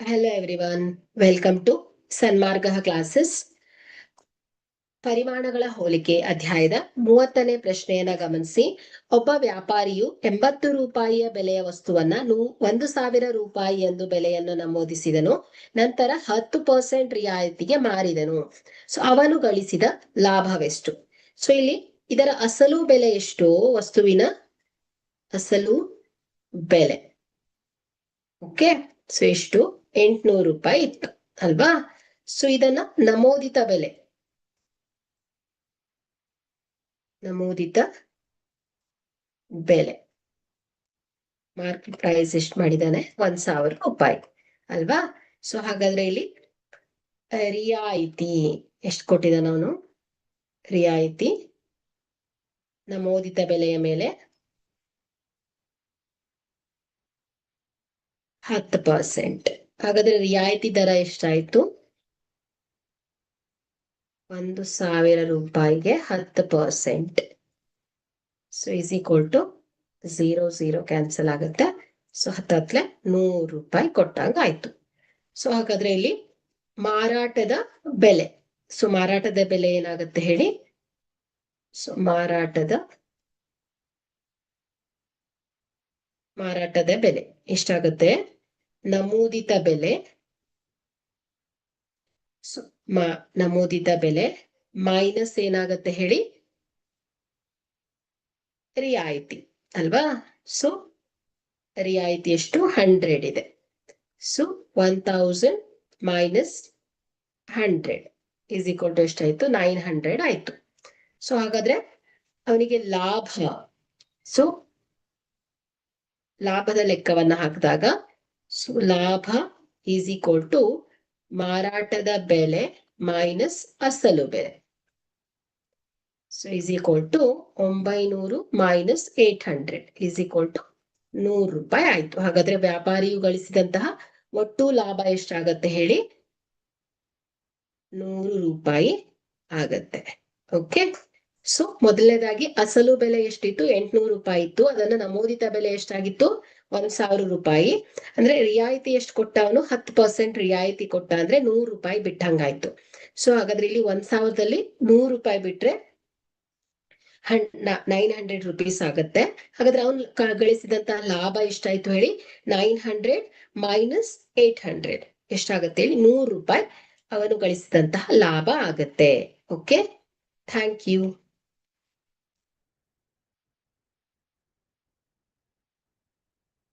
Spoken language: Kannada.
Hello everyone, welcome to Sanmarga classes. ಪರಿಮಾಣಗಳ ಹೋಲಿಕೆ ಅಧ್ಯಾಯದ 30ನೇ ಪ್ರಶ್ನೆಯನ್ನ ಗಮನಿಸಿ. ಒಬ್ಬ ವ್ಯಾಪಾರಿಯು 80 ರೂಪಾಯಿಯ ಬೆಲೆಯ ವಸ್ತುವನ್ನ 1,000 ರೂಪಾಯಿ ಎಂದು ಬೆಲೆಯನ್ನು ನಮೂದಿಸಿದನು. ನಂತರ 10% ರಿಯಾಯಿತಿಗೆ ಮಾರಿದನು. ಸೊ ಅವನು ಗಳಿಸಿದ ಲಾಭವೆಷ್ಟು? ಸೊ ಇಲ್ಲಿ ಇದರ ಅಸಲು ಬೆಲೆ ಎಷ್ಟು? ವಸ್ತುವಿನ ಅಸಲು ಬೆಲೆ ಓಕೆ. ಸೊ ಎಷ್ಟು? 800 ರೂಪಾಯಿ ಇತ್ತು ಅಲ್ವಾ? ಸೊ ಇದನ್ನ ನಮೂದಿತ ಬೆಲೆ ಮಾರ್ಕೆಟ್ ಪ್ರೈಸ್ ಎಷ್ಟು ಮಾಡಿದಾನೆ? 1,000 ರೂಪಾಯಿ ಅಲ್ವಾ? ಸೊ ಹಾಗಾದ್ರೆ ಇಲ್ಲಿ ರಿಯಾಯಿತಿ ಎಷ್ಟು ಕೊಟ್ಟಿದ್ದಾನ ಅವನು? ರಿಯಾಯಿತಿ ನಮೂದಿತ ಬೆಲೆಯ ಮೇಲೆ 10%. ಹಾಗಾದ್ರೆ ರಿಯಾಯಿತಿ ದರ ಎಷ್ಟಾಯ್ತು? 1,000 ರೂಪಾಯಿಗೆ 10%. So is equal to 0 cancel ಆಗುತ್ತೆ. ಸೊ 10 100 ರೂಪಾಯಿ ಕೊಟ್ಟಂಗ ಆಯ್ತು. ಸೊ ಹಾಗಾದ್ರೆ ಇಲ್ಲಿ ಮಾರಾಟದ ಬೆಲೆ. ಸೊ ಮಾರಾಟದ ಬೆಲೆ ಏನಾಗುತ್ತೆ ಹೇಳಿ? ಸೊ ಮಾರಾಟದ ಬೆಲೆ ಎಷ್ಟಾಗುತ್ತೆ? ನಮೂದಿತ ಬೆಲೆ ನಮೂದಿತ ಬೆಲೆ ಮೈನಸ್ ಏನಾಗುತ್ತೆ ಹೇಳಿ? ರಿಯಾಯಿತಿ ಅಲ್ವಾ? ಸೊ ರಿಯಾಯಿತಿ ಎಷ್ಟು? 100 ಇದೆ. So 1,000 minus 100 is equal to ಎಷ್ಟಾಯ್ತು? 900 ಆಯ್ತು. ಸೊ ಹಾಗಾದ್ರೆ ಅವನಿಗೆ ಲಾಭ, ಸೊ ಲಾಭದ ಲೆಕ್ಕವನ್ನ ಹಾಕಿದಾಗ ಸೊ ಲಾಭ ಈಸ್ ಈಕ್ವಲ್ ಟು ಮಾರಾಟದ ಬೆಲೆ ಮೈನಸ್ ಅಸಲು ಬೆಲೆ. So is equal to 900 minus 800 is equal to 100 ರೂಪಾಯಿ ಆಯ್ತು. ಹಾಗಾದ್ರೆ ವ್ಯಾಪಾರಿಯು ಗಳಿಸಿದಂತಹ ಒಟ್ಟು ಲಾಭ ಎಷ್ಟಾಗತ್ತೆ ಹೇಳಿ? 100 ರೂಪಾಯಿ ಆಗತ್ತೆ. ಓಕೆ. ಸೊ ಮೊದಲನೇದಾಗಿ ಅಸಲು ಬೆಲೆ ಎಷ್ಟಿತ್ತು? 800 ರೂಪಾಯಿ ಇತ್ತು. ಅದನ್ನ ನಮೂದಿತ ಬೆಲೆ ಎಷ್ಟಾಗಿತ್ತು? 1,000 ರೂಪಾಯಿ. ಅಂದ್ರೆ ರಿಯಾಯಿತಿ ಎಷ್ಟು ಕೊಟ್ಟ ಅವನು? 10% ರಿಯಾಯಿತಿ ಕೊಟ್ಟ, ಅಂದ್ರೆ 100 ರೂಪಾಯಿ ಬಿಟ್ಟಂಗಾಯ್ತು. ಸೊ ಹಾಗಾದ್ರೆ ಇಲ್ಲಿ 1,000ದಲ್ಲಿ 100 ರೂಪಾಯಿ ಬಿಟ್ರೆ 900 ರುಪೀಸ್ ಆಗತ್ತೆ. ಹಾಗಾದ್ರೆ ಅವನು ಗಳಿಸಿದಂತಹ ಲಾಭ ಎಷ್ಟಾಯ್ತು ಹೇಳಿ? 900 ಮೈನಸ್ 800 ಎಷ್ಟಾಗತ್ತೆ ಹೇಳಿ? 100 ರೂಪಾಯಿ ಅವನು ಗಳಿಸಿದಂತಹ ಲಾಭ ಆಗತ್ತೆ. Okay, thank you.